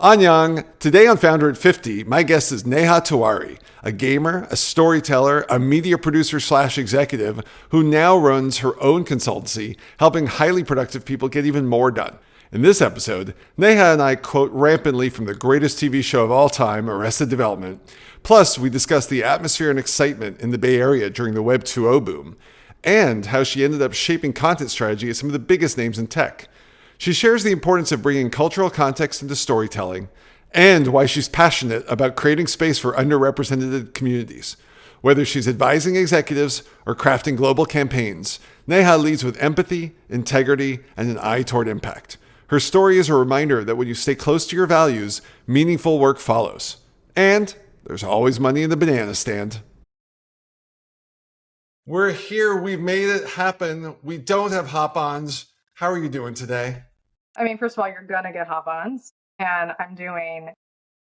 Anyang, today on Founder at 50, my guest is Neha Tiwari, a gamer, a storyteller, a media producer slash executive who now runs her own consultancy, helping highly productive people get even more done. In this episode, Neha and I quote rampantly from the greatest TV show of all time, Arrested Development. Plus, we discuss the atmosphere and excitement in the Bay Area during the Web 2.0 boom, and how she ended up shaping content strategy at some of the biggest names in tech. She shares the importance of bringing cultural context into storytelling and why she's passionate about creating space for underrepresented communities. Whether she's advising executives or crafting global campaigns, Neha leads with empathy, integrity, and an eye toward impact. Her story is a reminder that when you stay close to your values, meaningful work follows. And there's always money in the banana stand. We're here. We've made it happen. We don't have hop-ons. How are you doing today? I mean, first of all, you're going to get hop-ons, and I'm doing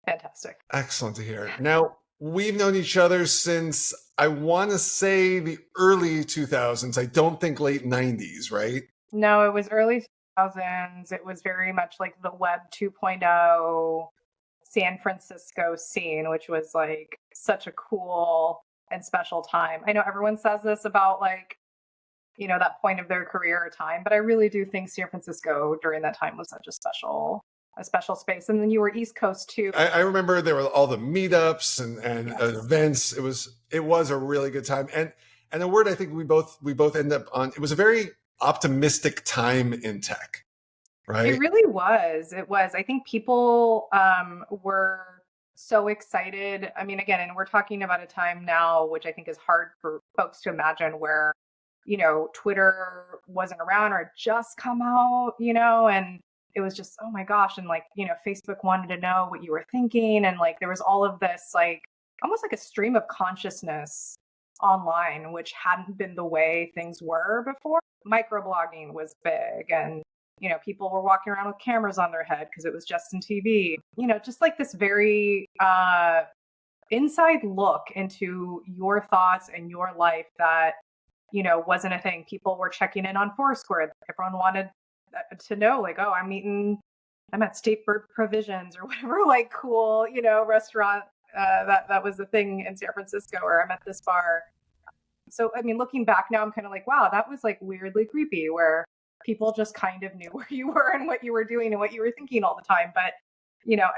fantastic. Excellent to hear. Now, we've known each other since, I want to say, the early 2000s. I don't think late 90s, right? No, it was early 2000s. It was very much like the Web 2.0 San Francisco scene, which was like such a cool and special time. I know everyone says this about that point of their career or time, but I really do think San Francisco during that time was such a special space. And then you were East Coast too. I remember there were all the meetups and Yes. Events. It was a really good time. And a word I think we both end up on, it was a very optimistic time in tech, right? It really was. It was. I think people were so excited. I mean, again, and we're talking about a time now, which I think is hard for folks to imagine, where Twitter wasn't around or had just come out, and it was just, oh my gosh. And Facebook wanted to know what you were thinking. And there was all of this, almost like a stream of consciousness online, which hadn't been the way things were before. Microblogging was big, and, people were walking around with cameras on their head because it was Justin TV, just like this very inside look into your thoughts and your life that wasn't a thing. People were checking in on Foursquare. Everyone wanted to know, oh, I'm at State Bird Provisions or whatever, cool, restaurant that was the thing in San Francisco, or I'm at this bar. So, I mean, looking back now, I'm kind of wow, that was weirdly creepy, where people just kind of knew where you were and what you were doing and what you were thinking all the time. But,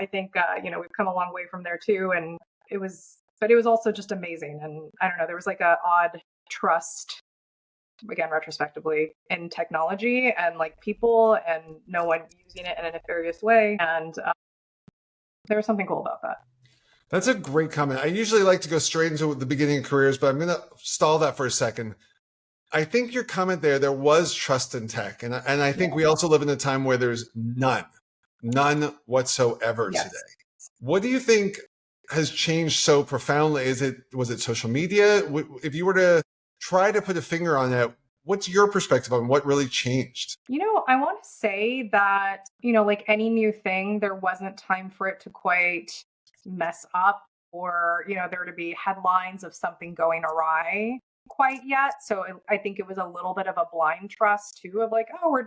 I think, we've come a long way from there too. And it was also just amazing. And I don't know, there was a odd trust, again, retrospectively, in technology and people, and no one using it in a nefarious way. And there was something cool about that. That's a great comment. I usually like to go straight into the beginning of careers, but I'm going to stall that for a second. I think your comment there was trust in tech. And I think we also live in a time where there's none whatsoever today. What do you think has changed so profoundly? Was it social media? If you were to try to put a finger on that, what's your perspective on what really changed? I want to say that, like any new thing, there wasn't time for it to quite mess up, or, there to be headlines of something going awry quite yet. So I think it was a little bit of a blind trust too, of oh,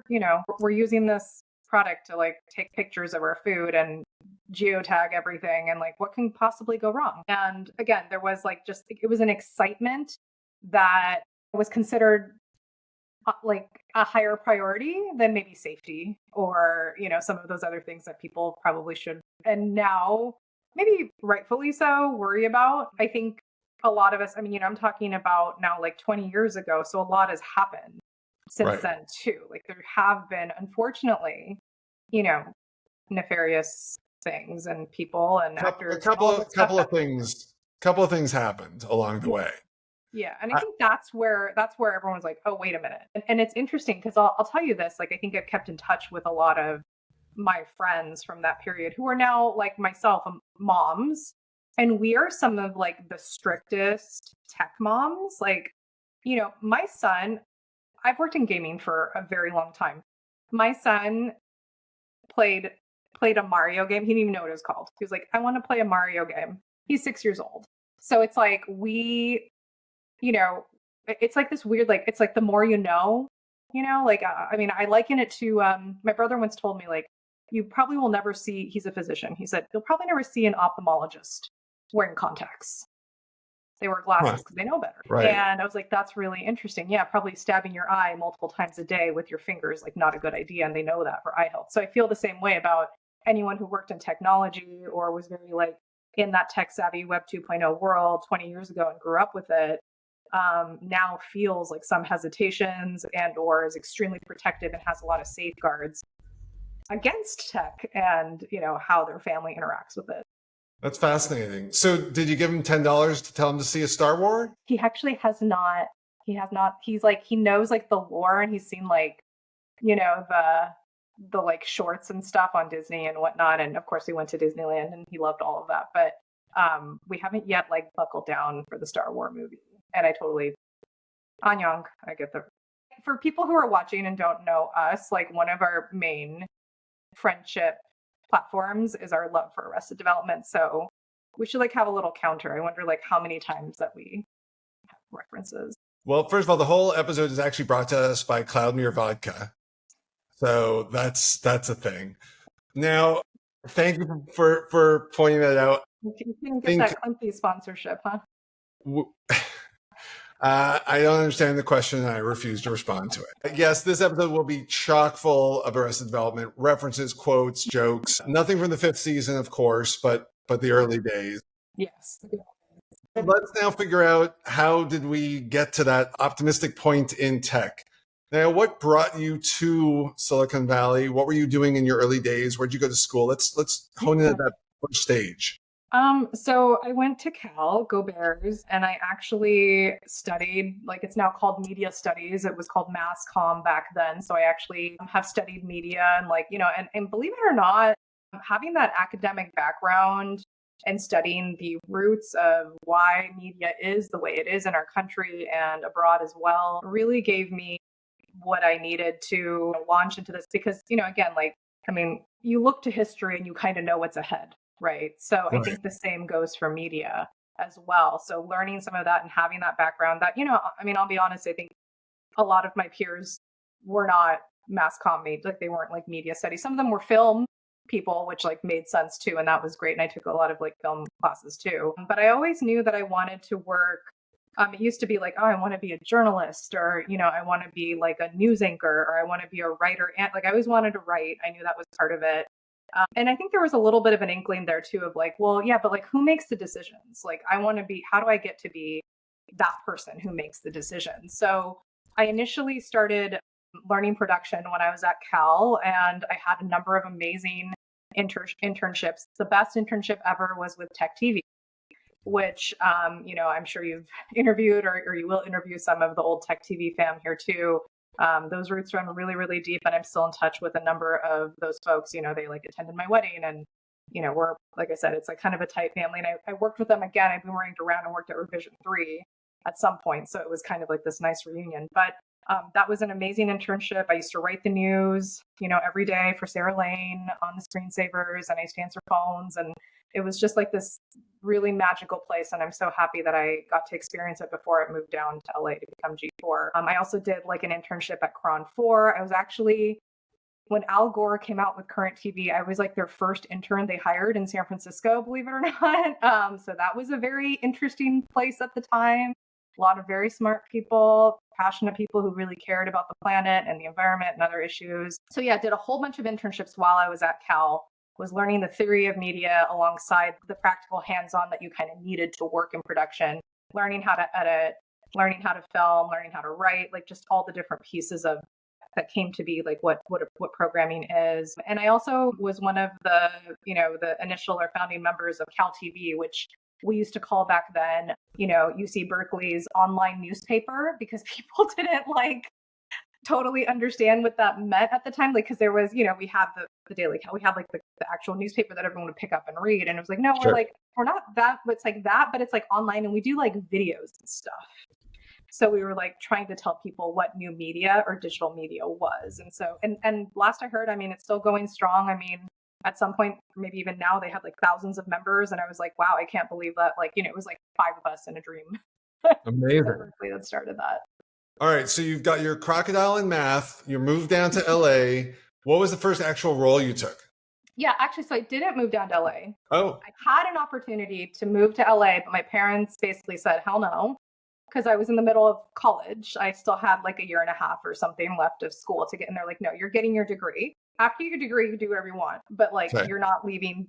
we're using this product to take pictures of our food and geotag everything, and what can possibly go wrong. And again, there was it was an excitement that was considered a higher priority than maybe safety or, some of those other things that people probably should, and now maybe rightfully so, worry about. I think a lot of us, I mean, I'm talking about now 20 years ago. So a lot has happened since then too. There have been, unfortunately, nefarious things and people and actors. A couple of things happened along the way. Yeah. And I think that's where everyone was oh, wait a minute. And it's interesting because I'll tell you this, I think I've kept in touch with a lot of my friends from that period who are now, like myself, moms. And we are some of the strictest tech moms. My son, I've worked in gaming for a very long time. My son played a Mario game. He didn't even know what it was called. He was I want to play a Mario game. He's 6 years old. So it's we, it's this weird, it's the more you know, I mean, I liken it to, my brother once told me, you probably will never see, he's a physician. He said, you'll probably never see an ophthalmologist wearing contacts. They wear glasses because they know better. Right. And I was like, that's really interesting. Yeah, probably stabbing your eye multiple times a day with your fingers, like not a good idea. And they know that for eye health. So I feel the same way about anyone who worked in technology or was very like in that tech savvy Web 2.0 world 20 years ago and grew up with it. Now feels like some hesitations and or is extremely protective and has a lot of safeguards against tech and, you know, how their family interacts with it. That's fascinating. So did you give him $10 to tell him to see a Star Wars? He actually has not. He has not. He's like, he knows like the lore and he's seen like, you know, the like shorts and stuff on Disney and whatnot. And of course we went to Disneyland and he loved all of that. But we haven't yet like buckled down for the Star Wars movie. And I totally, Anyang, I get the, for people who are watching and don't know us, like one of our main friendship platforms is our love for Arrested Development. So we should like have a little counter. I wonder like how many times that we have references. Well, first of all, the whole episode is actually brought to us by Cloudmere Vodka. So that's a thing. Now, thank you for pointing that out. You can get that clunky sponsorship, huh? I don't understand the question and I refuse to respond to it. Yes, this episode will be chock full of Arrested Development references, quotes, jokes. Nothing from the 5th season, of course, but the early days. Yes. Let's now figure out, how did we get to that optimistic point in tech? Now, what brought you to Silicon Valley? What were you doing in your early days? Where'd you go to school? Let's hone in at that first stage. So I went to Cal, go Bears, and I actually studied, like it's now called media studies. It was called mass comm back then. So I actually have studied media and like, you know, and believe it or not, having that academic background and studying the roots of why media is the way it is in our country and abroad as well really gave me what I needed to launch into this. Because, you know, again, like, I mean, you look to history and you kind of know what's ahead, right? So I think the same goes for media as well. So learning some of that and having that background that, you know, I mean, I'll be honest, I think a lot of my peers were not mass comm made, like they weren't like media studies. Some of them were film people, which like made sense too. And that was great. And I took a lot of like film classes too. But I always knew that I wanted to work. It used to be like, oh, I want to be a journalist, or, you know, I want to be like a news anchor, or I want to be a writer. And like, I always wanted to write. I knew that was part of it. And I think there was a little bit of an inkling there too of like, well, yeah, but like who makes the decisions? Like, I want to be, how do I get to be that person who makes the decisions? So I initially started learning production when I was at Cal, and I had a number of amazing internships. The best internship ever was with Tech TV, which, you know, I'm sure you've interviewed or you will interview some of the old Tech TV fam here too. Those roots run really, really deep, and I'm still in touch with a number of those folks. You know, they like attended my wedding, and, you know, we're, like I said, it's like kind of a tight family. And I worked with them again. I've been working around and worked at Revision 3 at some point. So it was kind of like this nice reunion. But that was an amazing internship. I used to write the news, you know, every day for Sarah Lane on the screensavers, and I used to answer phones. And it was just like this really magical place. And I'm so happy that I got to experience it before I moved down to LA to become G4. I also did like an internship at Cron 4. I was actually, when Al Gore came out with Current TV, I was like their first intern they hired in San Francisco, believe it or not. So that was a very interesting place at the time. A lot of very smart people, passionate people who really cared about the planet and the environment and other issues. So yeah, did a whole bunch of internships while I was at Cal, was learning the theory of media alongside the practical hands-on that you kind of needed to work in production, learning how to edit, learning how to film, learning how to write, like just all the different pieces of that came to be like what programming is. And I also was one of the, you know, the initial or founding members of Cal TV, which we used to call back then, you know, UC Berkeley's online newspaper, because people didn't like totally understand what that meant at the time. Like, because there was, you know, we had the Daily Cal, we had like the actual newspaper that everyone would pick up and read. And it was like, no, we're not that, but it's like that, but it's like online, and we do like videos and stuff. So we were like trying to tell people what new media or digital media was. And so, and last I heard, I mean, it's still going strong. I mean, at some point, maybe even now, they had like thousands of members. And I was like, wow, I can't believe that. Like, you know, it was like 5 of us in a dream. Amazing. That started that. All right. So you've got your crocodile in math. You moved down to LA. What was the first actual role you took? Yeah, actually, so I didn't move down to LA. Oh, I had an opportunity to move to LA, but my parents basically said, hell no, because I was in the middle of college. I still had like a year and a half or something left of school to get, and they're like, no, you're getting your degree. After your degree, you do whatever you want, but like okay. you're not leaving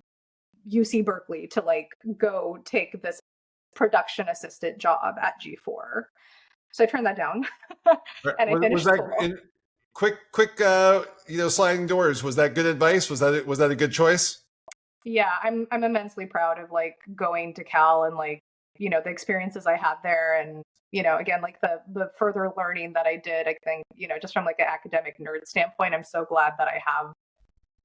UC Berkeley to like go take this production assistant job at G4. So I turned that down and I Was finished that school. in quick, sliding doors? Was that good advice? Was that a good choice? Yeah, I'm immensely proud of like going to Cal and like, the experiences I had there, and again, like the further learning that I did. I think, just from like an academic nerd standpoint, I'm so glad that I have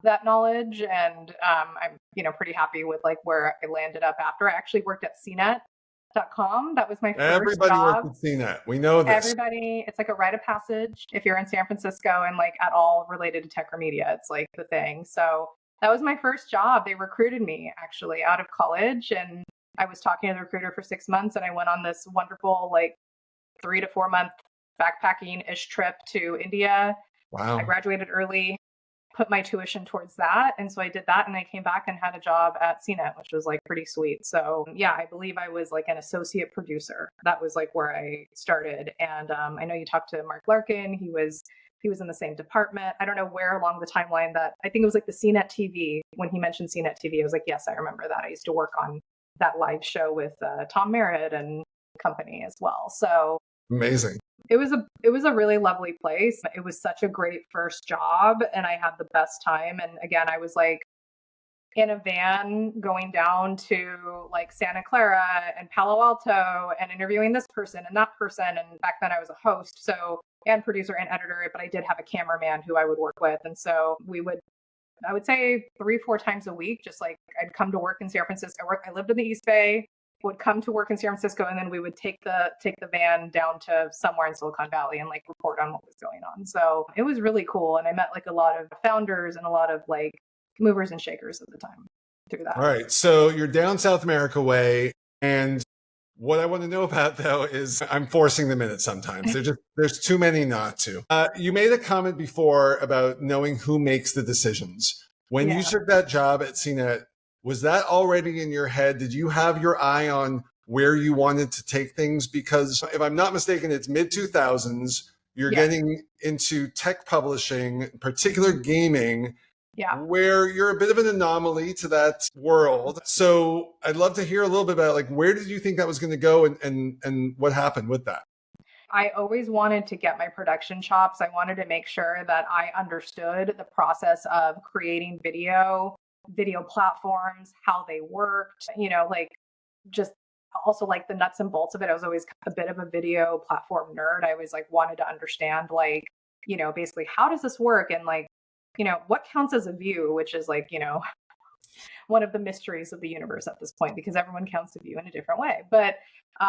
that knowledge, and I'm pretty happy with like where I landed up after. I actually worked at CNET.com. That was my first Everybody works job. at CNET. We know this. Everybody, it's like a rite of passage if you're in San Francisco and like at all related to tech or media. It's like the thing. So that was my first job. They recruited me actually out of college, and I was talking to the recruiter for 6 months, and I went on this wonderful like 3 to 4 month backpacking ish trip to India. I Wow. graduated early, put my tuition towards that. And so I did that, and I came back and had a job at CNET, which was like pretty sweet. So yeah, I believe I was like an associate producer. That was like where I started. And I know you talked to Mark Larkin. He was in the same department. I don't know where along the timeline that, I think it was like the CNET TV. When he mentioned CNET TV, I was like, yes, I remember that. I used to work on that live show with Tom Merritt and company as well. So Amazing. it was a really lovely place. It was such a great first job, and I had the best time. And again, I was like in a van going down to like Santa Clara and Palo Alto and interviewing this person and that person. And back then I was a host, so, and producer and editor, but I did have a cameraman who I would work with. And so I would say 3, 4 times a week, just like I'd come to work in San Francisco. I lived in the East Bay, would come to work in San Francisco, and then we would take the van down to somewhere in Silicon Valley and like report on what was going on. So it was really cool, and I met like a lot of founders and a lot of like movers and shakers at the time through All that. right. So you're down South America way. And what I want to know about though is I'm forcing the minute sometimes. There's too many not to. You made a comment before about knowing who makes the decisions. When you Yeah. took that job at CNET, was that already in your head? Did you have your eye on where you wanted to take things? Because if I'm not mistaken, it's mid 2000s. You're Yeah. getting into tech publishing, particular gaming, Yeah. where you're a bit of an anomaly to that world. So I'd love to hear a little bit about like where did you think that was going to go, and what happened with that? I always wanted to get my production chops. I wanted to make sure that I understood the process of creating video platforms, how they worked, like just also like the nuts and bolts of it. I was always a bit of a video platform nerd. I always like wanted to understand like, basically how does this work, and like, what counts as a view, which is like, one of the mysteries of the universe at this point, because everyone counts a view in a different way. But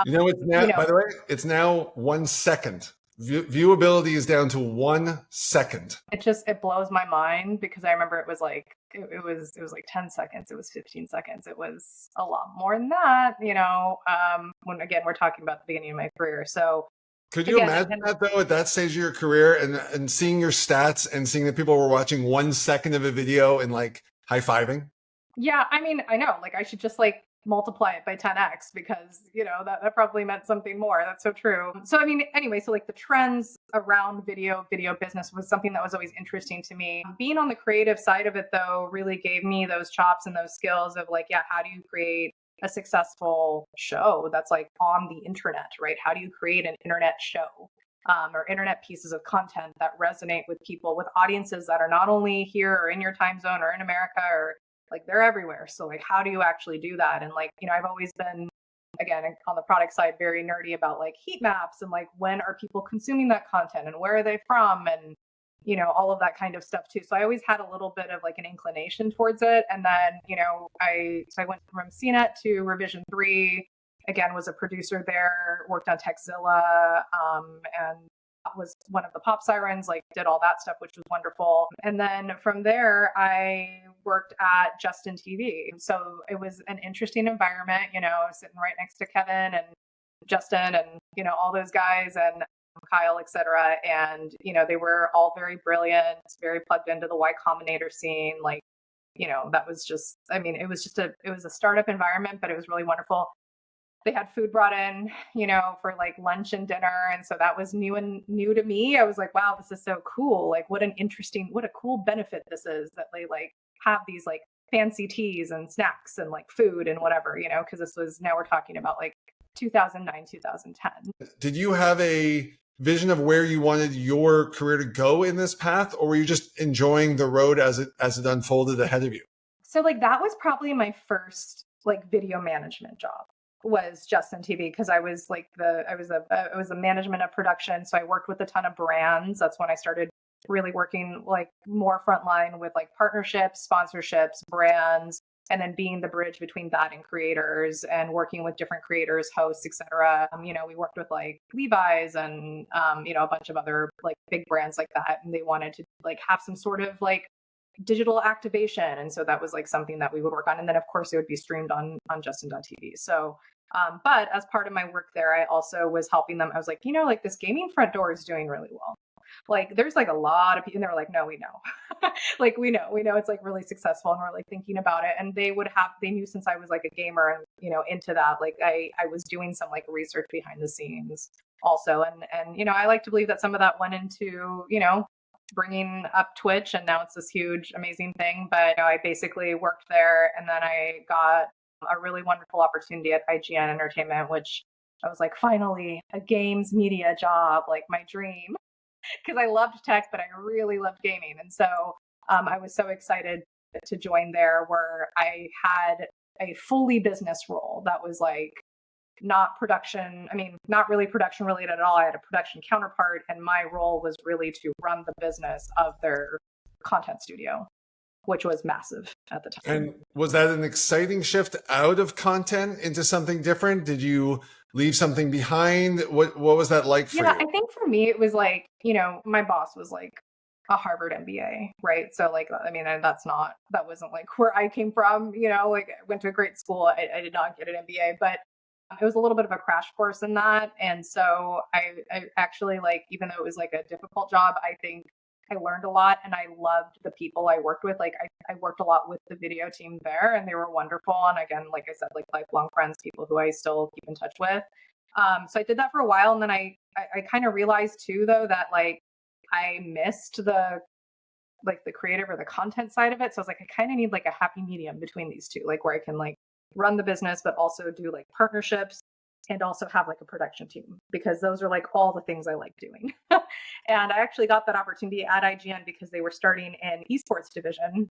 It's now, by the way, it's now 1 second. Viewability is down to 1 second. it blows my mind, because I remember it was like it was like 10 seconds, it was 15 seconds, it was a lot more than that, when again we're talking about the beginning of my career. So Could you again, imagine that though, at that stage of your career, and seeing your stats and seeing that people were watching 1 second of a video and like high fiving? yeah, I mean, I know, like I should just like multiply it by 10x, because that probably meant something more. That's so true. So I mean, anyway, so like the trends around video business was something that was always interesting to me. Being on the creative side of it though really gave me those chops and those skills of like, yeah, how do you create a successful show that's like on the internet, right? How do you create an internet show? Or internet pieces of content that resonate with people, with audiences that are not only here or in your time zone or in America, or like they're everywhere. So like, how do you actually do that? And like, I've always been, again, on the product side, very nerdy about like heat maps and like when are people consuming that content and where are they from, and all of that kind of stuff too. So I always had a little bit of like an inclination towards it. And then I went from CNET to Revision 3. Again, was a producer there, worked on Techzilla, and was one of the pop sirens, like did all that stuff, which was wonderful. And then from there, I worked at Justin TV. So it was an interesting environment, sitting right next to Kevin and Justin and, all those guys, and Kyle, etc. And, they were all very brilliant, very plugged into the Y Combinator scene. Like that was just, I mean, it was a startup environment, but it was really wonderful. They had food brought in, for like lunch and dinner. And so that was new to me. I was like, wow, this is so cool. Like what a cool benefit this is that they like have these like fancy teas and snacks and like food and whatever, because now we're talking about like 2009, 2010. Did you have a vision of where you wanted your career to go in this path, or were you just enjoying the road as it unfolded ahead of you? So like that was probably my first like video management job, was Justin TV, because I was the management of production. So I worked with a ton of brands. That's when I started really working like more frontline with like partnerships, sponsorships, brands, and then being the bridge between that and creators and working with different creators, hosts, etc. We worked with like Levi's and a bunch of other like big brands like that, and they wanted to like have some sort of like digital activation, and so that was like something that we would work on, and then of course it would be streamed on Justin.tv. So but as part of my work there, I also was helping them. I was like, like this gaming front door is doing really well. Like there's like a lot of people, and they were like, no, we know. Like we know it's like really successful, and we're like thinking about it. And they knew since I was like a gamer and into that, like I was doing some like research behind the scenes also, and I like to believe that some of that went into bringing up Twitch, and now it's this huge amazing thing. But I basically worked there, and then I got a really wonderful opportunity at IGN Entertainment, which I was like, finally a games media job, like my dream, because I loved tech, but I really loved gaming. And so I was so excited to join there, where I had a fully business role that was like not really production related at all. I had a production counterpart, and my role was really to run the business of their content studio, which was massive at the time. And was that an exciting shift out of content into something different? Did you leave something behind? What was that like for you? I think for me, it was like, my boss was like a Harvard MBA, right? So like, I mean, that wasn't like where I came from, like I went to a great school. I did not get an MBA, but it was a little bit of a crash course in that. And so I actually, like, even though it was like a difficult job, I think I learned a lot, and I loved the people I worked with. Like I worked a lot with the video team there, and they were wonderful. And again, like I said, like lifelong friends, people who I still keep in touch with. So I did that for a while. And then I kind of realized too, though, that like I missed the creative or the content side of it. So I was like, I kind of need like a happy medium between these two, like where I can like run the business, but also do like partnerships and also have like a production team, because those are like all the things I like doing. And I actually got that opportunity at IGN because they were starting an esports division.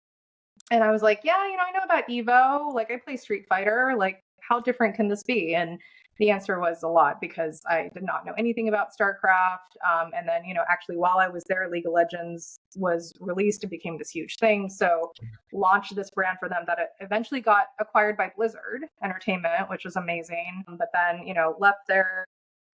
And I was like, yeah, I know about Evo. Like I play Street Fighter. Like how different can this be? And the answer was a lot, because I did not know anything about StarCraft. And then, actually while I was there, League of Legends was released and became this huge thing. So launched this brand for them that eventually got acquired by Blizzard Entertainment, which was amazing. But then, left there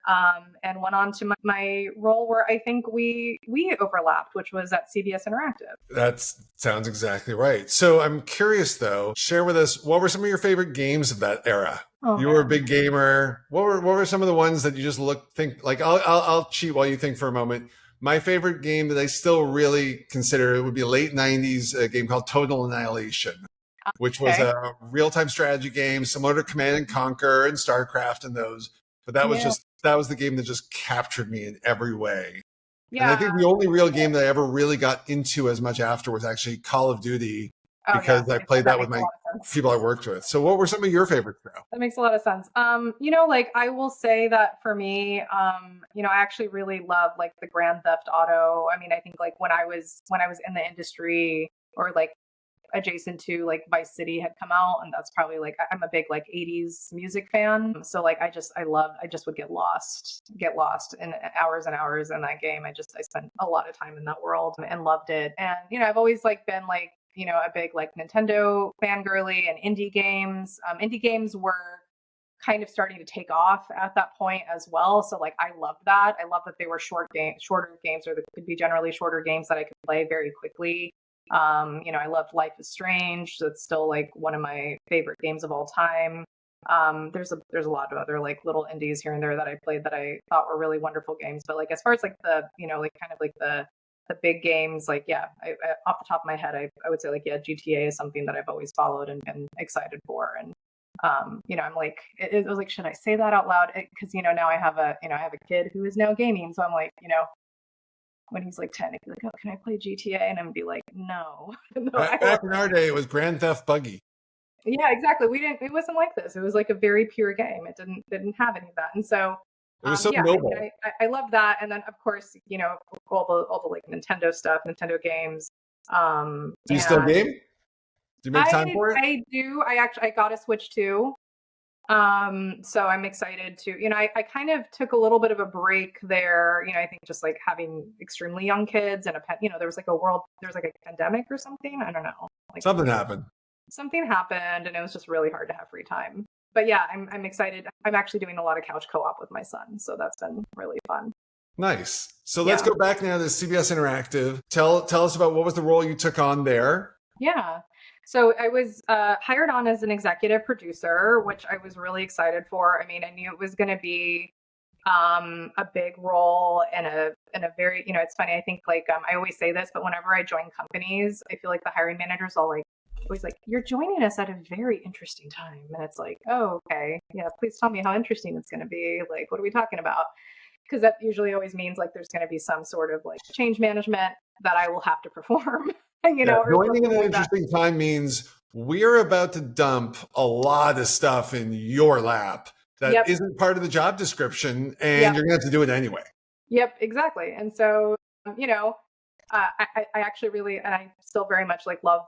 and went on to my role where I think we overlapped, which was at CBS Interactive. That sounds exactly right. So I'm curious, though, share with us, what were some of your favorite games of that era? You were a big gamer. What were some of the ones that you just think like, I'll cheat while you think for a moment. My favorite game that I still really consider, it would be a late 90s, a game called Total Annihilation, which was a real-time strategy game similar to Command and Conquer and StarCraft and those. But that was the game that just captured me in every way. Yeah. And I think the only real game that I ever really got into as much after was actually Call of Duty, because I played that with my people I worked with. So what were some of your favorites now? That makes a lot of sense. Like I will say that for me, I actually really love like the Grand Theft Auto. I mean, I think like when I was in the industry, or like adjacent to like Vice City had come out, and that's probably like, I'm a big like 80s music fan. So like I just would get lost in hours and hours in that game. I spent a lot of time in that world and loved it. And I've always like been like a big like Nintendo fangirly, and indie games. Indie games were kind of starting to take off at that point as well. So like I loved that. I love that they were shorter games, or they could be generally shorter games that I could play very quickly. I loved Life is Strange. That's still like one of my favorite games of all time. There's a lot of other like little indies here and there that I played that I thought were really wonderful games. But like as far as like the, like kind of like the the big games, like, yeah, off the top of my head, I would say like, yeah, GTA is something that I've always followed and been excited for. And, I'm like, it was like, should I say that out loud? Cause, now I have a kid who is now gaming. So I'm like, when he's like 10, he'd be like, oh, can I play GTA? And I'm be like, no, no, Back in our day, it was Grand Theft Buggy. Yeah, exactly. It wasn't like this. It was like a very pure game. It didn't have any of that. And so, It was so yeah, noble. I love that. And then of course, all the like Nintendo stuff, Nintendo games. Do you still game? Do you make time for it? I do. I got a Switch too. So I'm excited to, I kind of took a little bit of a break there. I think just like having extremely young kids and there was like a pandemic or something. I don't know. Like Something happened. Something happened and it was just really hard to have free time. But yeah, I'm excited. I'm actually doing a lot of couch co-op with my son. So that's been really fun. Nice. So let's go back now to CBS Interactive. Tell us about what was the role you took on there. Yeah. So I was hired on as an executive producer, which I was really excited for. I mean, I knew it was going to be a big role and a very, it's funny. I think like, I always say this, but whenever I join companies, I feel like the hiring managers all like, always like, you're joining us at a very interesting time. And it's like, oh, okay. Yeah. Please tell me how interesting it's going to be. Like, what are we talking about? Because that usually always means like, there's going to be some sort of like change management that I will have to perform. Joining at an interesting time means we're about to dump a lot of stuff in your lap that isn't part of the job description, and you're going to have to do it anyway. Yep, exactly. And so, I actually really, and I still very much like love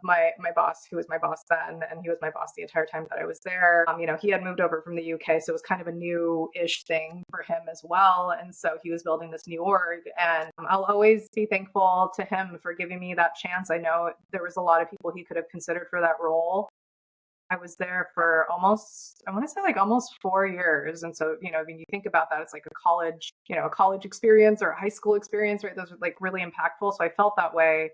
my boss, who was my boss then, and he was my boss the entire time that I was there. He had moved over from the UK, so it was kind of a new-ish thing for him as well. And so he was building this new org, and I'll always be thankful to him for giving me that chance. I know there was a lot of people he could have considered for that role. I was there for almost 4 years. And so, when you think about that, it's like a college experience or a high school experience, right? Those are like really impactful. So I felt that way.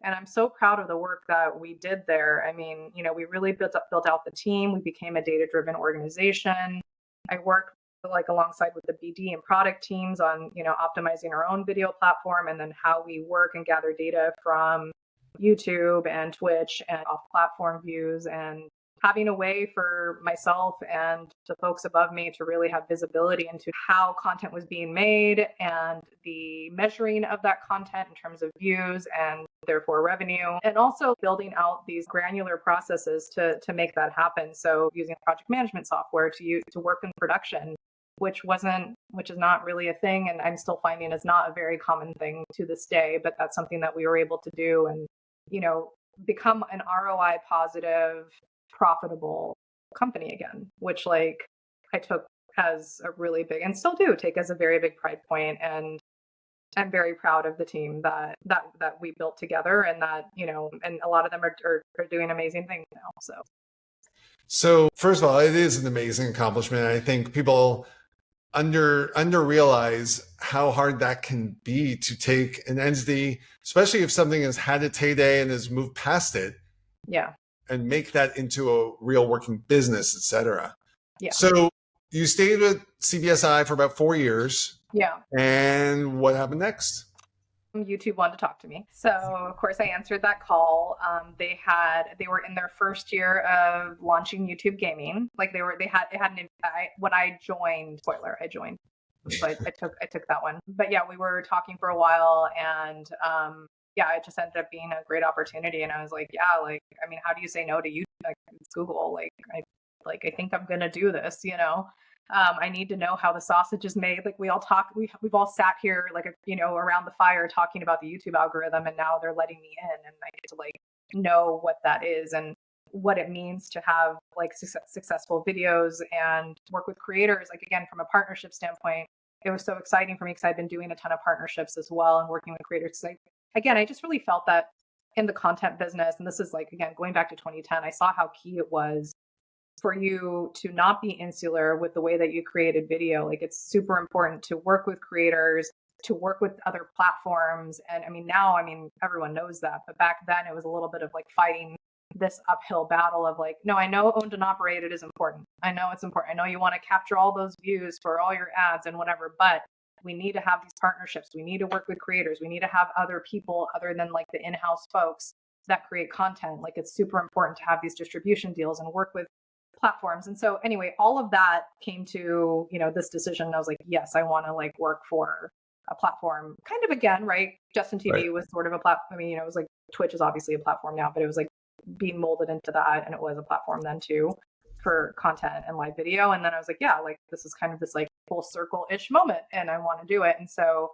And I'm so proud of the work that we did there. I mean, we really built out the team. We became a data-driven organization. I worked like alongside with the BD and product teams on, optimizing our own video platform and then how we work and gather data from YouTube and Twitch and off-platform views, and having a way for myself and the folks above me to really have visibility into how content was being made and the measuring of that content in terms of views and therefore revenue, and also building out these granular processes to make that happen. So using project management software to work in production, which is not really a thing, and I'm still finding is not a very common thing to this day, but that's something that we were able to do and, become an ROI positive, profitable company again, which like I took as a really big, and still do take as a very big pride point. And I'm very proud of the team that we built together, and that, and a lot of them are doing amazing things now. So first of all, it is an amazing accomplishment. I think people under realize how hard that can be to take an entity, especially if something has had its heyday and has moved past it. Yeah. And make that into a real working business, et cetera. Yeah. So you stayed with CBSI for about 4 years. Yeah. And what happened next? YouTube wanted to talk to me. So of course I answered that call. They were in their first year of launching YouTube gaming. Like when I joined, spoiler, I joined. So I took that one. But yeah, we were talking for a while, and it just ended up being a great opportunity. And I was like, how do you say no to YouTube? Like, it's Google. I think I'm going to do this, I need to know how the sausage is made. Like we've all sat here, around the fire talking about the YouTube algorithm, and now they're letting me in, and I get to know what that is and what it means to have successful videos and work with creators. Like, again, from a partnership standpoint, it was so exciting for me because I've been doing a ton of partnerships as well and working with creators. I just really felt that in the content business, and this is again, going back to 2010, I saw how key it was for you to not be insular with the way that you created video. It's super important to work with creators, to work with other platforms. And now, everyone knows that, but back then it was a little bit of fighting this uphill battle of no, I know owned and operated is important. I know it's important. I know you want to capture all those views for all your ads and whatever, but we need to have these partnerships. We need to work with creators. We need to have other people other than like the in-house folks that create content. Like it's super important to have these distribution deals and work with platforms. And so anyway, all of that came to, this decision. I was like, yes, I want to like work for a platform kind of again, right? Justin TV was sort of a platform. I mean, it was like Twitch is obviously a platform now, but it was like being molded into that. And it was a platform then too for content and live video. And then I was like, yeah, like this is kind of this like full circle-ish moment and I want to do it. And so,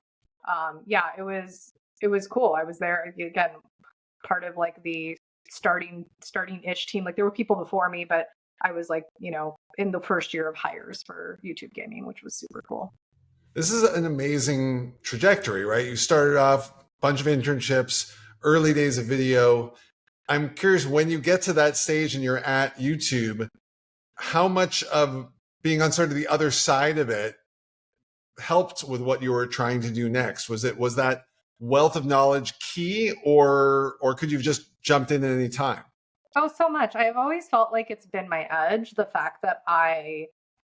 it was cool. I was there again, part of like the starting-ish team. Like there were people before me, but I was like, in the first year of hires for YouTube gaming, which was super cool. This is an amazing trajectory, right? You started off a bunch of internships, early days of video. I'm curious, when you get to that stage and you're at YouTube, how much of being on sort of the other side of it helped with what you were trying to do next? Was that wealth of knowledge key, or could you have just jumped in at any time? Oh, so much. I've always felt like it's been my edge, the fact that I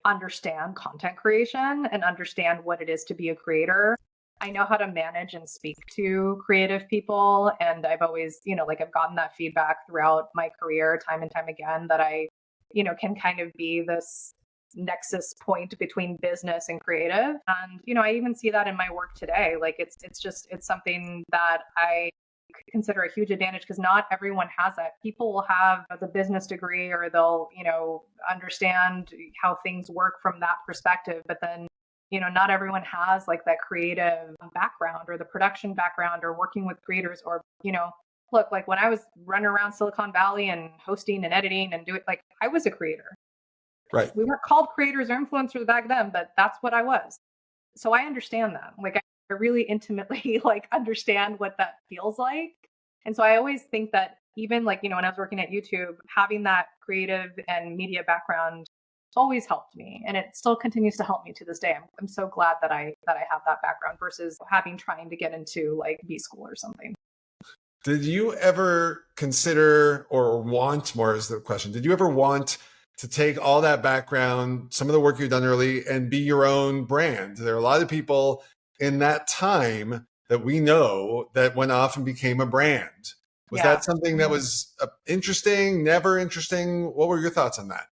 understand content creation and understand what it is to be a creator. I know how to manage and speak to creative people. And I've always, I've gotten that feedback throughout my career time and time again that I, can kind of be this nexus point between business and creative. And, I even see that in my work today. Like it's something that I consider a huge advantage because not everyone has that. People will have the business degree or they'll, understand how things work from that perspective. But then, not everyone has like that creative background or the production background or working with creators or, look, like when I was running around Silicon Valley and hosting and editing and doing, like I was a creator. Right. We weren't called creators or influencers back then, but that's what I was. So I understand that. Like I really intimately like understand what that feels like. And so I always think that even like, when I was working at YouTube, having that creative and media background always helped me. And it still continues to help me to this day. I'm so glad that I have that background versus trying to get into like B school or something. Did you ever consider or want, more is the question, did you ever want to take all that background, some of the work you've done early, and be your own brand? There are a lot of people in that time that we know that went off and became a brand. Was that something that was interesting, never interesting? What were your thoughts on that?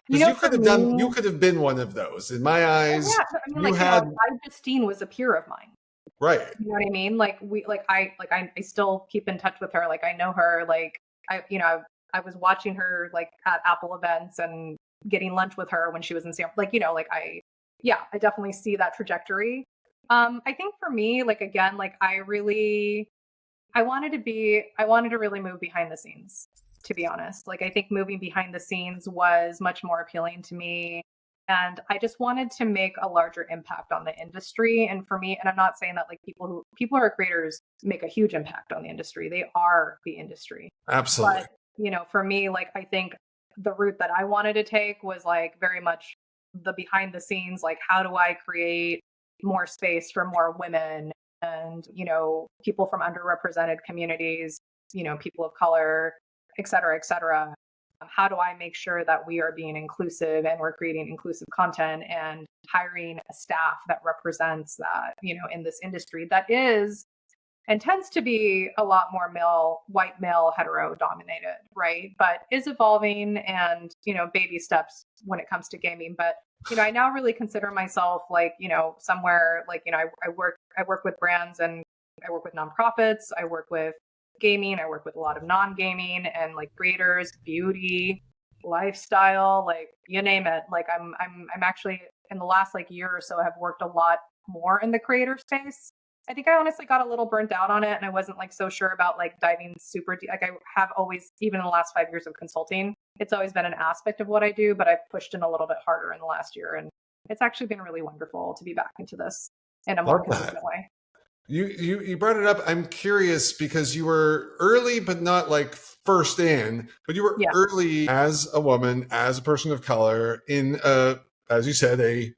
You could have been one of those. In my eyes, Justine was a peer of mine. Right. You know what I mean? Like I still keep in touch with her. Like I know her. Like I was watching her like at Apple events and getting lunch with her when she was in San. Like I definitely see that trajectory. I think for me, like again, like I wanted to really move behind the scenes, to be honest. Like I think moving behind the scenes was much more appealing to me. And I just wanted to make a larger impact on the industry. And for me, and I'm not saying that like people who are creators make a huge impact on the industry. They are the industry. Absolutely. But, for me, like I think the route that I wanted to take was like very much the behind the scenes, like how do I create more space for more women and, people from underrepresented communities, people of color, et cetera, et cetera. How do I make sure that we are being inclusive and we're creating inclusive content and hiring a staff that represents that, in this industry that is and tends to be a lot more white male, hetero dominated, right? But is evolving and, baby steps when it comes to gaming. But, I now really consider myself like, somewhere like, I work with brands and I work with nonprofits. I work with gaming. I work with a lot of non-gaming and like creators, beauty, lifestyle, like you name it. Like I'm actually in the last like year or so have worked a lot more in the creator space. I think I honestly got a little burnt out on it and I wasn't like so sure about like diving super deep. Like I have always, even in the last 5 years of consulting, it's always been an aspect of what I do, but I've pushed in a little bit harder in the last year. And it's actually been really wonderful to be back into this in a more consistent way. You brought it up. I'm curious because you were early, but not like first in, but you were early as a woman, as a person of color in as you said, a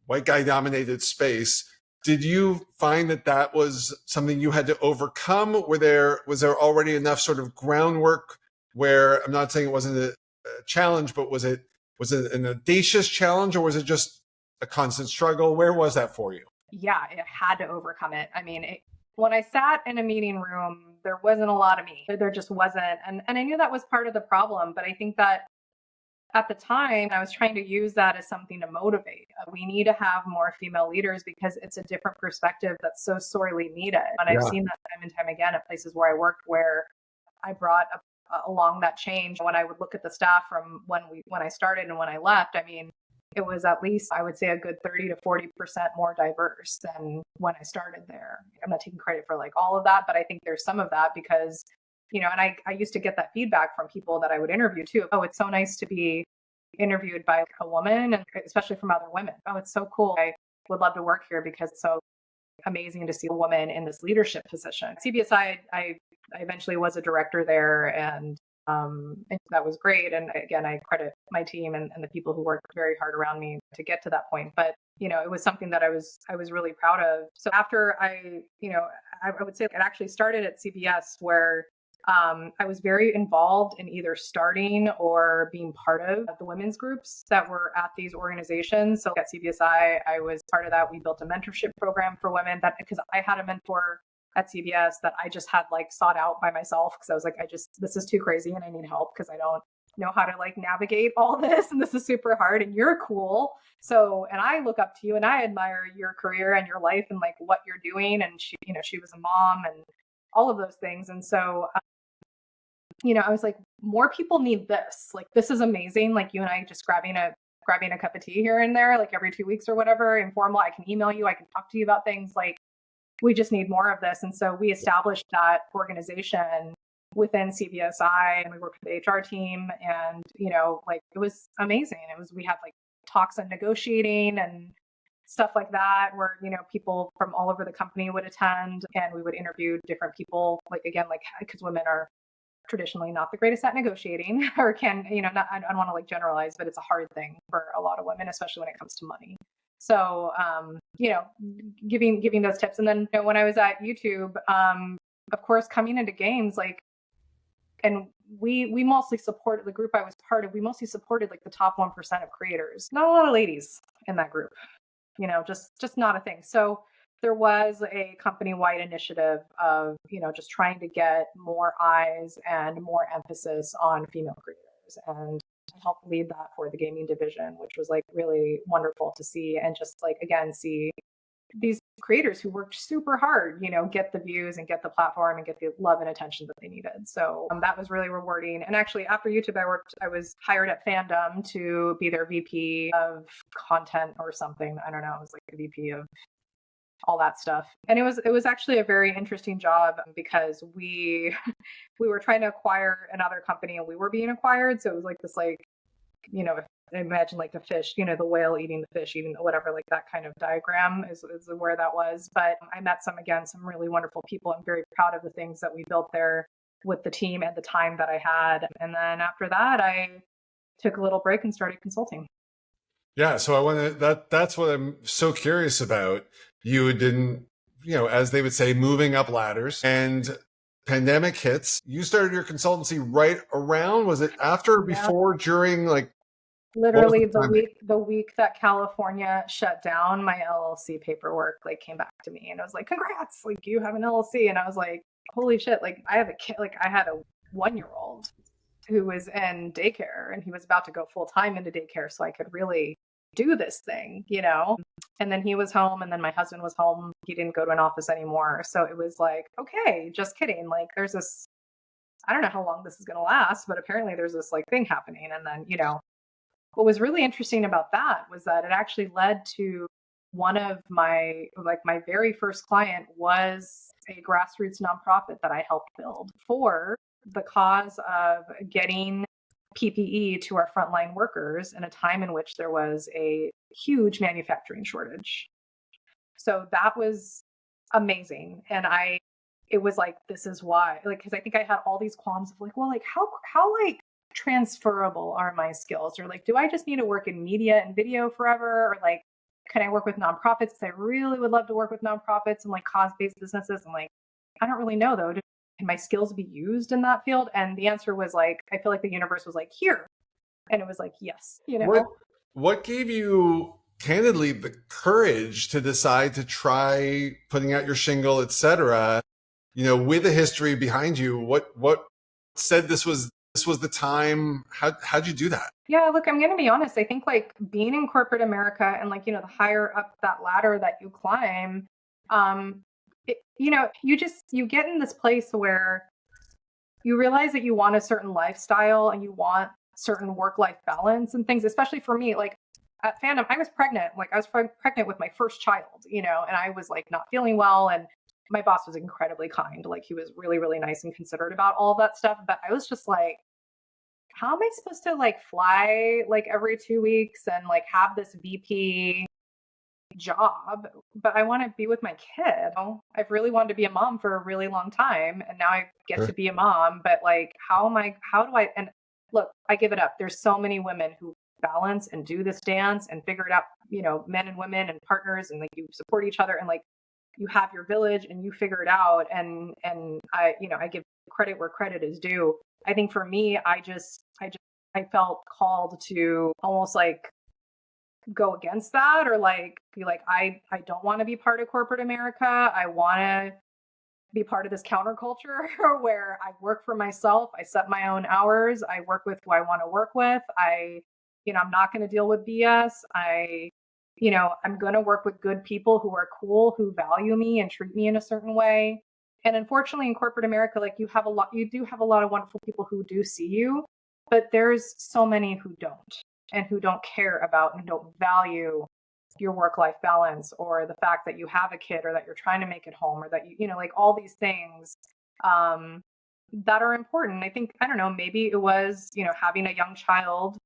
white guy dominated space. Did you find that was something you had to overcome? Was there already enough sort of groundwork where, I'm not saying it wasn't a challenge, but was it an audacious challenge, or was it just a constant struggle? Where was that for you? Yeah, it had to overcome it. I mean, when I sat in a meeting room, there wasn't a lot of me. There just wasn't. And I knew that was part of the problem. But I think that at the time, I was trying to use that as something to motivate. We need to have more female leaders because it's a different perspective that's so sorely needed. And I've seen that time and time again at places where I worked, where I brought along that change. When I would look at the staff from when I started and when I left, I mean, it was at least, I would say, a good 30 to 40% more diverse than when I started there. I'm not taking credit for like all of that, but I think there's some of that because, you know, and I used to get that feedback from people that I would interview too. Oh, it's so nice to be interviewed by a woman, and especially from other women. Oh, it's so cool. I would love to work here because it's so amazing to see a woman in this leadership position. CBSI, I eventually was a director there, and that was great. And again, I credit my team and the people who worked very hard around me to get to that point. But, you know, it was something that I was really proud of. So after I would say it actually started at CBS, where I was very involved in either starting or being part of the women's groups that were at these organizations. So at CBSI, I was part of that. We built a mentorship program for women because I had a mentor at CBS that I just had like sought out by myself because I was like, this is too crazy and I need help because I don't know how to like navigate all this and this is super hard and you're cool. So, and I look up to you and I admire your career and your life and like what you're doing. And she was a mom and all of those things. And so, I was like, more people need this. Like, this is amazing. Like you and I just grabbing a cup of tea here and there, like every 2 weeks or whatever, informal. I can email you. I can talk to you about things. Like, we just need more of this. And so we established that organization within CBSI, and we worked with the HR team, and like it was amazing. We had like talks on negotiating and stuff like that, where people from all over the company would attend, and we would interview different people. Like again, like because women are traditionally not the greatest at negotiating, or can not. I don't want to like generalize, but it's a hard thing for a lot of women, especially when it comes to money. So giving those tips, and then when I was at YouTube, of course, coming into games, like. And we mostly supported the group I was part of. We mostly supported like the top 1% of creators. Not a lot of ladies in that group, just not a thing. So there was a company-wide initiative of, just trying to get more eyes and more emphasis on female creators, and I helped lead that for the gaming division, which was like really wonderful to see. And just like, again, see these creators who worked super hard, get the views and get the platform and get the love and attention that they needed. So that was really rewarding. And actually after YouTube, I was hired at Fandom to be their VP of content or something. I don't know. I was like the VP of all that stuff. And it was actually a very interesting job because we were trying to acquire another company and we were being acquired. So it was like this, like, imagine like a fish, the whale eating the fish, eating whatever, like that kind of diagram is where that was. But I met some really wonderful people. I'm very proud of the things that we built there with the team and the time that I had. And then after that, I took a little break and started consulting. Yeah. So that's what I'm so curious about. You didn't, as they would say, moving up ladders, and pandemic hits. You started your consultancy right around, was it after, before, during, like, literally the week that California shut down, my LLC paperwork like came back to me, and I was like, congrats, like you have an LLC. And I was like, holy shit, like I have a kid, like I had a 1-year-old who was in daycare, and he was about to go full time into daycare, so I could really do this thing, and then he was home, and then my husband was home. He didn't go to an office anymore. So it was like, okay, just kidding. Like there's this, I don't know how long this is going to last, but apparently there's this like thing happening. And then, what was really interesting about that was that it actually led to one of my very first client was a grassroots nonprofit that I helped build for the cause of getting PPE to our frontline workers in a time in which there was a huge manufacturing shortage. So that was amazing. And it was like, this is why, like, because I think I had all these qualms of like, well, like how like transferable are my skills, or like, do I just need to work in media and video forever, or like, can I work with nonprofits? Because I really would love to work with nonprofits and like cause-based businesses. And like, I don't really know though, can my skills be used in that field? And the answer was like, I feel like the universe was like, here. And it was like, yes, What gave you candidly the courage to decide to try putting out your shingle, etc. With a history behind you. What said this was the time? How'd you do that? Yeah, look, I'm going to be honest. I think like being in corporate America and like, the higher up that ladder that you climb, you get in this place where you realize that you want a certain lifestyle and you want certain work-life balance and things, especially for me, like at Fandom, I was pregnant. Like I was pregnant with my first child, and I was like not feeling well. And my boss was incredibly kind. Like he was really, really nice and considerate about all of that stuff. But I was just like, how am I supposed to like fly like every 2 weeks and like have this VP job, but I want to be with my kid. I've really wanted to be a mom for a really long time, and now I get Sure. to be a mom, but like how do I, and look, I give it up. There's so many women who balance and do this dance and figure it out, men and women and partners, and like you support each other and like you have your village and you figure it out. And I give credit where credit is due. I think for me, I felt called to almost like go against that, or like be like, I don't want to be part of corporate America. I want to be part of this counterculture where I work for myself. I set my own hours. I work with who I want to work with. I'm not going to deal with BS. I'm going to work with good people who are cool, who value me and treat me in a certain way. And unfortunately, in corporate America, like you do have a lot of wonderful people who do see you, but there's so many who don't, and who don't care about and don't value your work-life balance, or the fact that you have a kid, or that you're trying to make it home, or that like all these things that are important. I think, I don't know, maybe it was, having a young child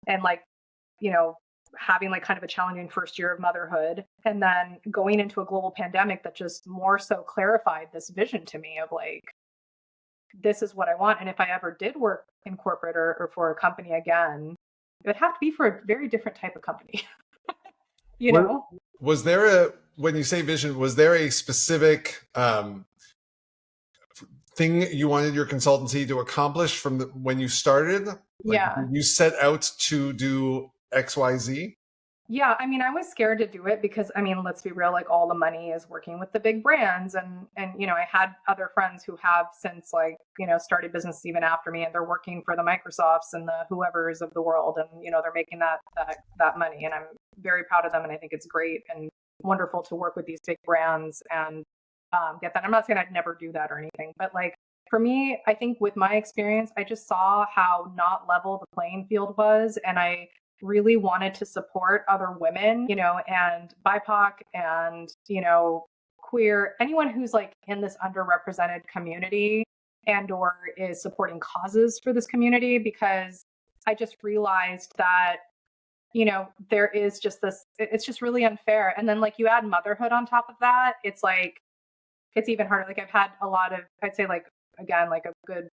and like, having like kind of a challenging first year of motherhood, and then going into a global pandemic that just more so clarified this vision to me of like, this is what I want. And if I ever did work in corporate or for a company again, it would have to be for a very different type of company. Was there when you say vision, was there a specific thing you wanted your consultancy to accomplish from when you started? Like, Yeah. you set out to do XYZ? Yeah, I mean, I was scared to do it because, I mean, let's be real, like all the money is working with the big brands. And I had other friends who have since like, started business even after me, and they're working for the Microsofts and the whoever's of the world. And, they're making that money. And I'm very proud of them. And I think it's great and wonderful to work with these big brands and get that. I'm not saying I'd never do that or anything, but like for me, I think with my experience, I just saw how not level the playing field was. And I really wanted to support other women, and BIPOC and, queer, anyone who's like in this underrepresented community and or is supporting causes for this community, because I just realized that, there is just this, it's just really unfair. And then like you add motherhood on top of that, it's like, it's even harder. Like I've had a lot of, I'd say like, again, like a good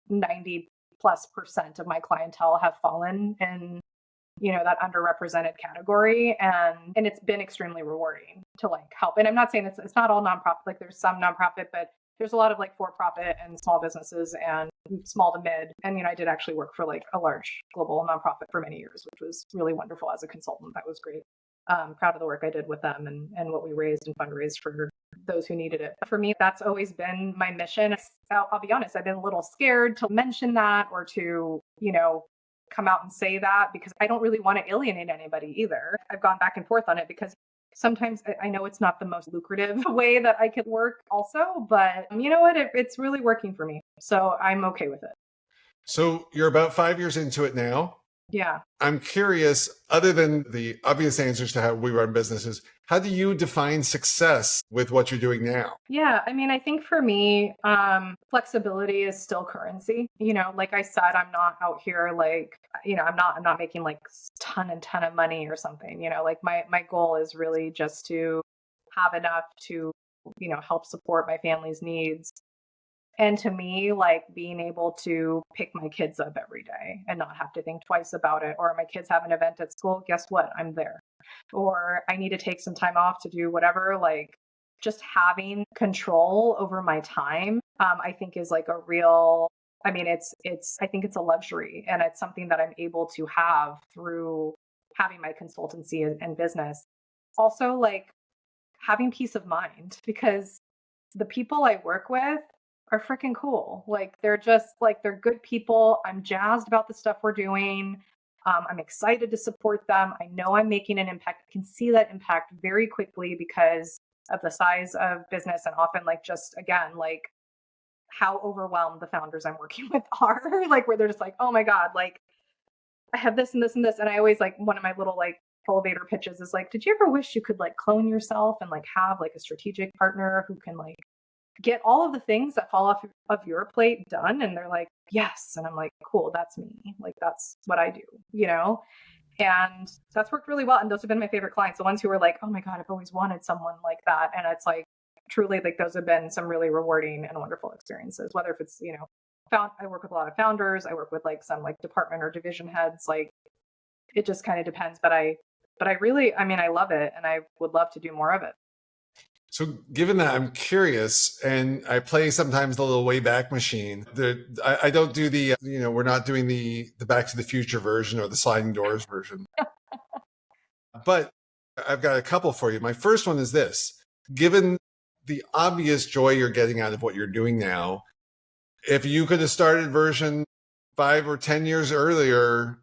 90+% of my clientele have fallen in that underrepresented category, and it's been extremely rewarding to like help. And I'm not saying it's not all nonprofit, like there's some nonprofit, but there's a lot of like for-profit and small businesses and small to mid. And I did actually work for like a large global nonprofit for many years, which was really wonderful as a consultant. That was great. Proud of the work I did with them and what we raised and fundraised for those who needed it. For me, that's always been my mission. I'll be honest, I've been a little scared to mention that or to, come out and say that, because I don't really want to alienate anybody either. I've gone back and forth on it because sometimes I know it's not the most lucrative way that I could work also, but you know what? It's really working for me. So I'm okay with it. So you're about 5 years into it now. Yeah. I'm curious, other than the obvious answers to how we run businesses, how do you define success with what you're doing now? Yeah, I mean, I think for me, flexibility is still currency. Like I said, I'm not out here like, I'm not making like ton of money or something. Like my goal is really just to have enough to, help support my family's needs. And to me, like being able to pick my kids up every day and not have to think twice about it, or my kids have an event at school, guess what? I'm there. Or I need to take some time off to do whatever, like just having control over my time, I think is like a real, I mean, I think it's a luxury, and it's something that I'm able to have through having my consultancy and business. Also, like having peace of mind because the people I work with are freaking cool. Like they're just like they're good people. I'm jazzed about the stuff we're doing. I'm excited to support them. I know I'm making an impact. I can see that impact very quickly because of the size of business and often like just again like how overwhelmed the founders I'm working with are. Like where they're just like, oh my God, like I have this and this and this. And I always like one of my little like elevator pitches is like, did you ever wish you could like clone yourself and like have like a strategic partner who can like get all of the things that fall off of your plate done? And they're like, yes. And I'm like, cool, that's me. Like that's what I do, you know? And that's worked really well. And those have been my favorite clients. The ones who are like, oh my God, I've always wanted someone like that. And it's like truly like those have been some really rewarding and wonderful experiences, whether if it's, you know, I work with a lot of founders, I work with like some like department or division heads, like it just kind of depends. But I really, I mean, I love it and I would love to do more of it. So given that, I'm curious, and I play sometimes the little Wayback Machine. I don't do the, you know, we're not doing the Back to the Future version or the sliding doors version. But I've got a couple for you. My first one is this. Given the obvious joy you're getting out of what you're doing now, if you could have started version 5 or 10 years earlier,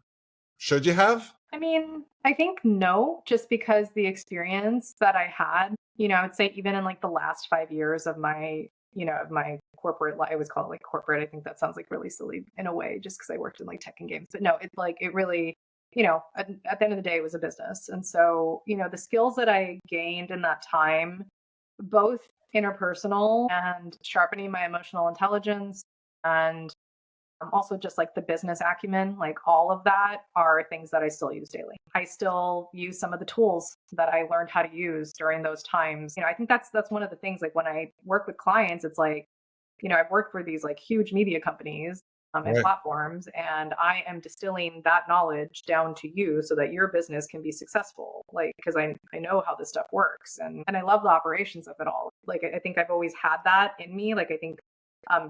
should you have? I mean, I think no, just because the experience that I had, you know, I would say even in like the last 5 years of my, you know, of my corporate life, I always call it like corporate. I think that sounds like really silly in a way, just because I worked in like tech and games. But no, it's like it really, you know, at the end of the day, it was a business. And so, you know, the skills that I gained in that time, both interpersonal and sharpening my emotional intelligence and also just like the business acumen, like all of that are things that I still use daily. I still use some of the tools that I learned how to use during those times. You know, I think that's one of the things, like when I work with clients, it's like, you know, I've worked for these like huge media companies and Right. platforms, and I am distilling that knowledge down to you so that your business can be successful. Like, because I know how this stuff works and I love the operations of it all. Like, I think I've always had that in me. Like, I think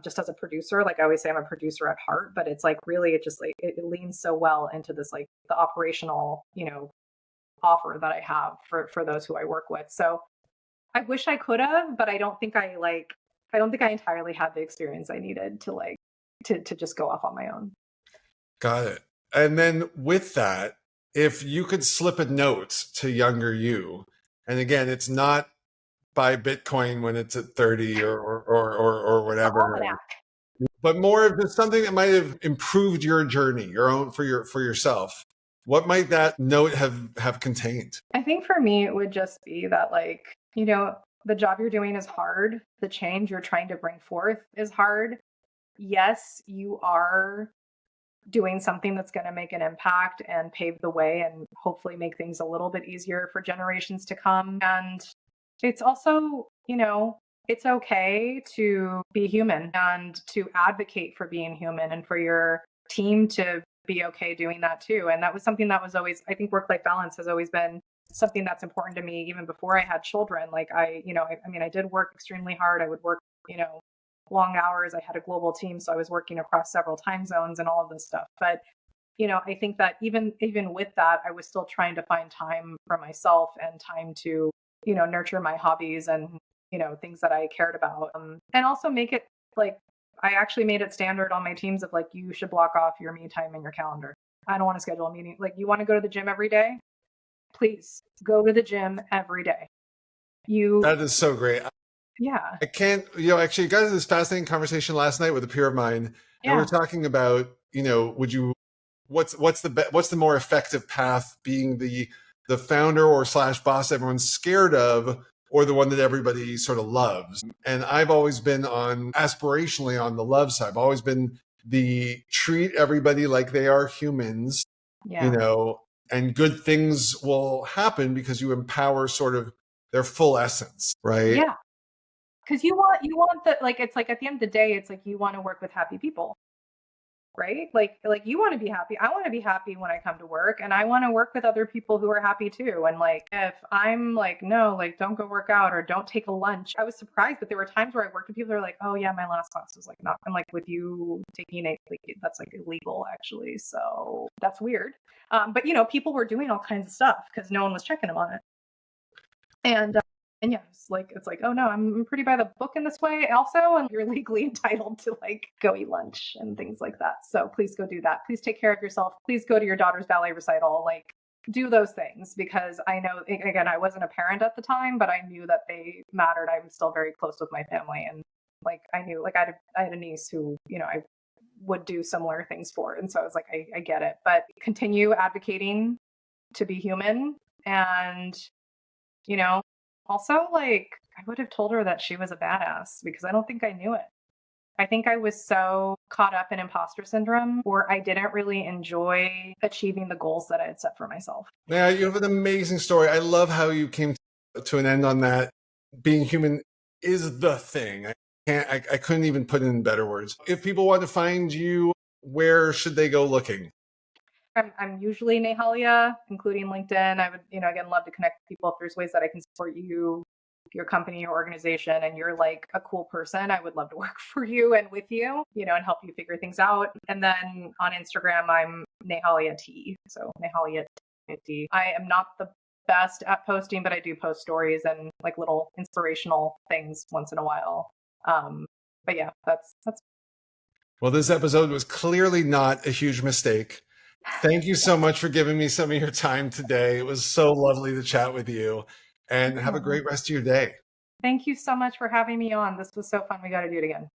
just as a producer, like I always say, I'm a producer at heart, but it's like really, it just like, it leans so well into this, like the operational, you know, offer that I have for those who I work with. So I wish I could have, but I don't think I entirely had the experience I needed to like, to just go off on my own. Got it. And then with that, if you could slip a note to younger you, and again, it's not buy Bitcoin when it's at 30 or whatever, but more of just something that might have improved your journey, your own for yourself. What might that note have contained? I think for me, it would just be that, like, you know, the job you're doing is hard. The change you're trying to bring forth is hard. Yes, you are doing something that's going to make an impact and pave the way and hopefully make things a little bit easier for generations to come. And it's also, you know, it's okay to be human and to advocate for being human and for your team to be okay doing that too. And that was something that was always, I think work-life balance has always been something that's important to me even before I had children. Like I mean, I did work extremely hard. I would work, you know, long hours. I had a global team, so I was working across several time zones and all of this stuff. But, you know, I think that even with that, I was still trying to find time for myself and time to, you know, nurture my hobbies and, you know, things that I cared about. And also make it like, I actually made it standard on my teams of like, you should block off your me time in your calendar. I don't want to schedule a meeting. Like, you want to go to the gym every day? Please go to the gym every day. That is so great. Yeah. I can't, you know, actually got into this fascinating conversation last night with a peer of mine. And we're talking about, you know, what's the more effective path, being the founder or / boss everyone's scared of, or the one that everybody sort of loves. And I've always been aspirationally on the love side. I've always been the treat everybody like they are humans, you know, and good things will happen because you empower sort of their full essence, right? Yeah. Because you want the, like, it's like at the end of the day, it's like you want to work with happy people. right? Like you want to be happy. I want to be happy when I come to work, and I want to work with other people who are happy too. And like if I'm like, no, like don't go work out or don't take a lunch. I was surprised, but there were times where I worked with people who are like, oh yeah, my last class was like not. I'm like, with you taking a like that's like illegal actually. So that's weird. But you know, people were doing all kinds of stuff because no one was checking them on it. And yeah, it's like, oh no, I'm pretty by the book in this way also, and you're legally entitled to like go eat lunch and things like that. So please go do that. Please take care of yourself. Please go to your daughter's ballet recital. Like do those things, because I know, again, I wasn't a parent at the time, but I knew that they mattered. I'm still very close with my family, and like I knew, like I had a niece who, you know, I would do similar things for, and so I was like, I get it, but continue advocating to be human. And you know, also, like, I would have told her that she was a badass because I don't think I knew it. I think I was so caught up in imposter syndrome, or I didn't really enjoy achieving the goals that I had set for myself. Yeah, you have an amazing story. I love how you came to an end on that. Being human is the thing. I couldn't even put it in better words. If people want to find you, where should they go looking? I'm usually Nehalia, including LinkedIn. I would, you know, again, love to connect with people. If there's ways that I can support you, your company, your organization, and you're like a cool person, I would love to work for you and with you, you know, and help you figure things out. And then on Instagram, I'm Nehalia T. So Nehalia T. I am not the best at posting, but I do post stories and like little inspirational things once in a while. But yeah, that's. Well, this episode was clearly not a huge mistake. Thank you so much for giving me some of your time today. It was so lovely to chat with you, and have a great rest of your day. Thank you so much for having me on. This was so fun. We got to do it again.